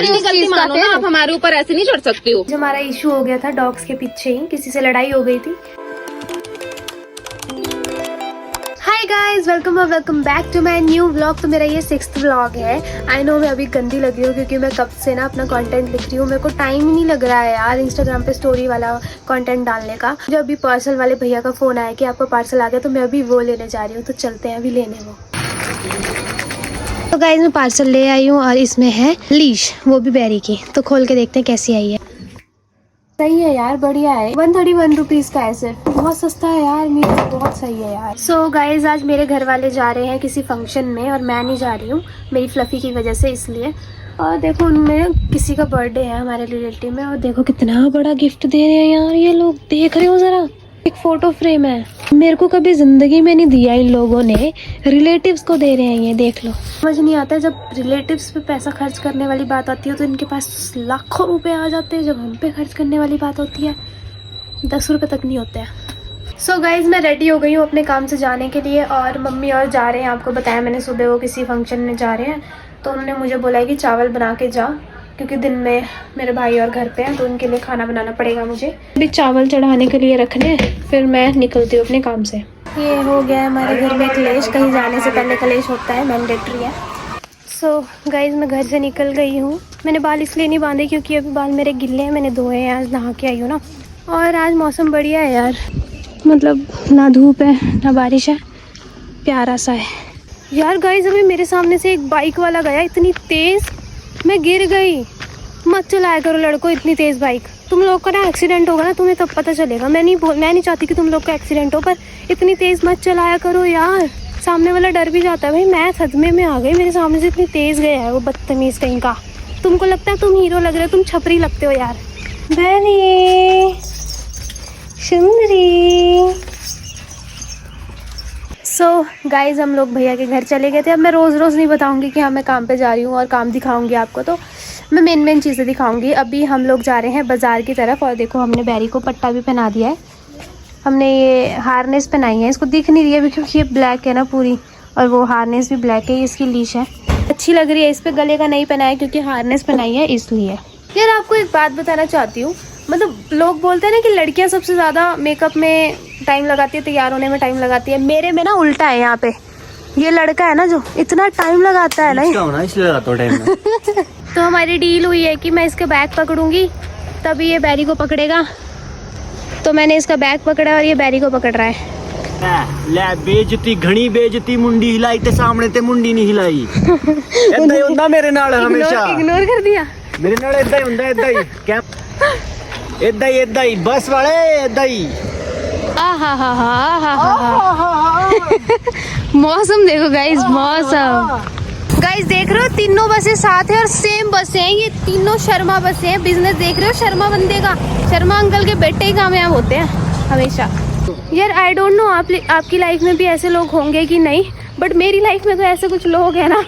गलती मानो ना, आप हमारे ऊपर ऐसे नहीं चढ़ सकती हो। जो हमारा इशू हो गया था डॉग्स के पीछे ही, किसी से लड़ाई हो गई थी। Hi guys, welcome back to my new vlog. तो मेरा ये 6th व्लॉग है। आई नो मैं अभी गंदी लग रही हूँ क्योंकि मैं कब से ना अपना कंटेंट लिख रही हूँ। मेरे को टाइम ही नहीं लग रहा है यार इंस्टाग्राम पे स्टोरी वाला कंटेंट डालने का। जो अभी पार्सल वाले भैया का फ़ोन आया कि आपका पार्सल आ गया, तो मैं अभी वो लेने जा रही हूँ। तो चलते हैं अभी लेने वो। तो गाइस मैं पार्सल ले आई हूँ और इसमें है लीश, वो भी बेरी की। तो खोल के देखते हैं कैसी आई है। सही है यार, बढ़िया है। 131 रुपीज़ का है सिर्फ, बहुत सस्ता है यार। मेरा बहुत सही है यार। सो गाइज आज मेरे घर वाले जा रहे हैं किसी फंक्शन में और मैं नहीं जा रही हूँ मेरी फ्लफी की वजह से, इसलिए। और देखो उनमें किसी का बर्थडे है हमारे रिलेटिव में, और देखो कितना बड़ा गिफ्ट दे रहे हैं यार ये लोग। देख रहे हो जरा, एक फोटो फ्रेम है। मेरे को कभी जिंदगी में नहीं दिया इन लोगों ने, रिलेटिव्स को दे रहे हैं ये। देख लो, समझ नहीं आता है। जब रिलेटिव्स पे पैसा खर्च करने वाली बात आती है तो इनके पास लाखों रुपए आ जाते हैं। जब हम पे खर्च करने वाली बात होती है 10 रुपए तक नहीं होते हैं। सो गाइज मैं रेडी हो गई हूँ अपने काम से जाने के लिए, और मम्मी और जा रहे हैं। आपको बताया मैंने सुबह, वो किसी फंक्शन में जा रहे हैं। तो उन्होंने मुझे बोला है कि चावल बना के जा, क्योंकि दिन में मेरे भाई और घर पे हैं तो उनके लिए खाना बनाना पड़ेगा मुझे। अभी चावल चढ़ाने के लिए रखने, फिर मैं निकलती हूँ अपने काम से। ये हो गया है हमारे घर में क्लेश। कहीं जाने से पहले क्लेश होता है, मैंडेटरी है। सो गाइज मैं घर से निकल गई हूँ। मैंने बाल इसलिए नहीं बांधे क्योंकि अभी बाल मेरे गिल्ले हैं, मैंने धोए हैं। आज नहा के आई हूँ ना। और आज मौसम बढ़िया है यार, मतलब ना धूप है ना बारिश है, प्यारा सा है यार। गाइज अभी मेरे सामने से एक बाइक वाला गया इतनी तेज़, मैं गिर गई। मत चलाया करो लड़कों इतनी तेज़ बाइक। तुम लोग का ना एक्सीडेंट होगा ना, तुम्हें तब पता चलेगा। मैं नहीं चाहती कि तुम लोग का एक्सीडेंट हो, पर इतनी तेज़ मत चलाया करो यार। सामने वाला डर भी जाता है। भाई मैं सदमे में आ गई, मेरे सामने से इतनी तेज़ गया है वो बदतमीज़ कहीं का। तुमको लगता है तुम हीरो लग रहे हो, तुम छपरी लगते हो यार। बेरी सुंदरी। सो गाइज हम लोग भैया के घर चले गए थे। अब मैं रोज़ रोज़ नहीं बताऊंगी कि हाँ मैं काम पे जा रही हूँ और काम दिखाऊंगी आपको, तो मैं मेन चीज़ें दिखाऊंगी। अभी हम लोग जा रहे हैं बाज़ार की तरफ, और देखो हमने बैरी को पट्टा भी पहना दिया है। हमने ये हार्नेस पहनाई है, इसको दिख नहीं रही है अभी क्योंकि ये ब्लैक है ना पूरी, और वो हार्नेस भी ब्लैक है। ये इसकी लीश है, अच्छी लग रही है। इस पर गले का नहीं पहनाया क्योंकि हार्नेस पहनाई है इसलिए। यार आपको एक बात बताना चाहती हूँ, मतलब लोग बोलते हैं ना कि लड़कियां सबसे ज़्यादा मेकअप में टाइम लगाती है, तैयार होने में टाइम लगाती है। मेरे में ना उल्टा है। यहाँ पे ये लड़का है ना जो इतना टाइम लगाता है ना, इसलिए लगाता हूँ टाइम। तो हमारी डील हुई है कि मैं इसके बैग पकड़ूंगी तभी ये बैरी को पकड़ेगा। तो मैंने इसका बैग पकड़ा और ये बैरी को पकड़ रहा है। ले बेइज्जती, घणी बेइज्जती। मुंडी हिलाई ते सामने ते मुंडी नहीं हिलाई। ऐदा ही हुंदा मेरे नाल हमेशा। इग्नोर कर दिया मेरे नाल ऐदा ही हुंदा, ऐदा ही क्या, ऐदा ही बस वाले, ऐदा ही। मौसम देखो गाइस, मौसम गाइस देख रहे हो, तीनों बसें साथ है और सेम बसें हैं। ये तीनों शर्मा बसें हैं। बिजनेस देख रहे हो शर्मा बंदे का, शर्मा अंकल के बेटे ही कामयाब होते हैं हमेशा। यार आई डोंट नो आपकी लाइफ में भी ऐसे लोग होंगे कि नहीं, बट मेरी लाइफ में तो ऐसे कुछ लोग हैं ना,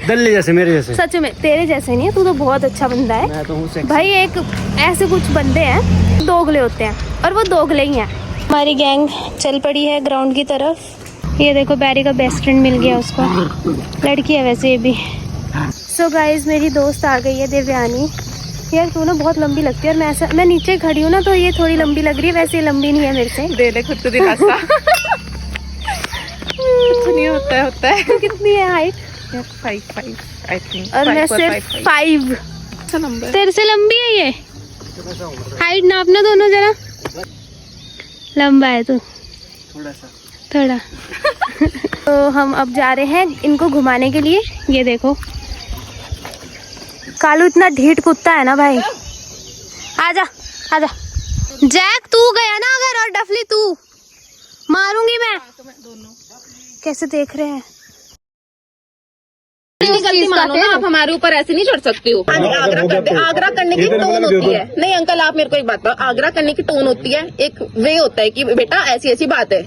दल्ले जैसे, मेरे जैसे। सच में तेरे जैसे नहीं है, तू तो बहुत अच्छा बंदा है। मैं तो हूं भाई एक ऐसे कुछ बंदे हैं दोगले होते हैं, और वो दोगले ही हैं। हमारी गैंग चल पड़ी है ग्राउंड की तरफ। ये देखो बैरी का बेस्ट फ्रेंड मिल गया उसको, लड़की है वैसे ये भी। सो गाइज मेरी दोस्त आ गई है देवयानी। यार तू ना बहुत लंबी लगती है, और मैं नीचे खड़ी हूँ ना तो ये थोड़ी लंबी लग रही है, वैसे लंबी नहीं है मेरे से। दे दे खुद को दिलासा। कुछ नहीं होता है। तो कितनी है हाइट? 5 I think. और मैं सिर्फ 5। तेरे से लंबी है ये। हाइट नापना दोनों जरा। लंबा है तू थोड़ा। तो हम अब जा रहे हैं इनको घुमाने के लिए। ये देखो कालू इतना ढीठ कुत्ता है ना भाई। आजा आजा। जैक तू गया ना अगर, और डफली तू, मारूंगी मैं। कैसे देख रहे हैं। गलती मानो ना, आप हमारे ऊपर ऐसे नहीं चढ़ सकती हो। आग्रह करने की टोन होती है। नहीं अंकल आप मेरे को एक बात बताओ, आग्रह करने की टोन होती है, एक वे होता है कि बेटा ऐसी ऐसी बात है।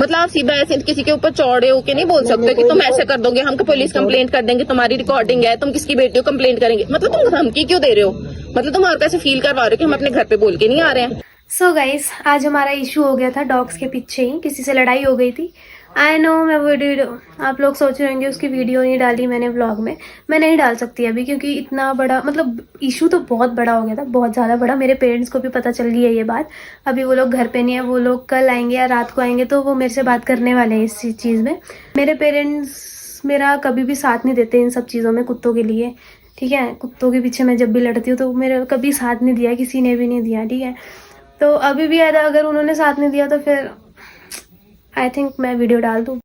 मतलब आप सीधा ऐसे किसी के ऊपर चौड़े होके नहीं बोल सकते कि तुम ऐसे कर दोगे, हम पुलिस कंप्लेंट कर देंगे, तुम्हारी रिकॉर्डिंग है, तुम किसकी बेटी को कंप्लेंट करेंगे। मतलब तुम धमकी क्यों दे रहे हो? मतलब तुम और कैसे फील करवा रहे हो कि हम अपने घर पे बोल के नहीं आ रहे हैं। सो गाइस आज हमारा इशू हो गया था डॉग्स के पीछे ही, किसी से लड़ाई हो गई थी। आई नो मैं वीडियो, आप लोग सोच रहे होंगे उसकी वीडियो नहीं डाली मैंने व्लॉग में। मैं नहीं डाल सकती अभी क्योंकि इतना बड़ा मतलब इशू तो बहुत बड़ा हो गया था, बहुत ज़्यादा बड़ा। मेरे पेरेंट्स को भी पता चल गई है ये बात। अभी वो लोग घर पे नहीं है, वो लोग कल आएंगे या रात को आएंगे तो वो मेरे से बात करने वाले हैं इस चीज़ में। मेरे पेरेंट्स मेरा कभी भी साथ नहीं देते इन सब चीज़ों में, कुत्तों के लिए, ठीक है। कुत्तों के पीछे मैं जब भी लड़ती हूँ तो मेरा कभी साथ नहीं दिया, किसी ने भी नहीं दिया, ठीक है। तो अभी भी अगर उन्होंने साथ नहीं दिया तो फिर आई थिंक मैं वीडियो डाल दूँ।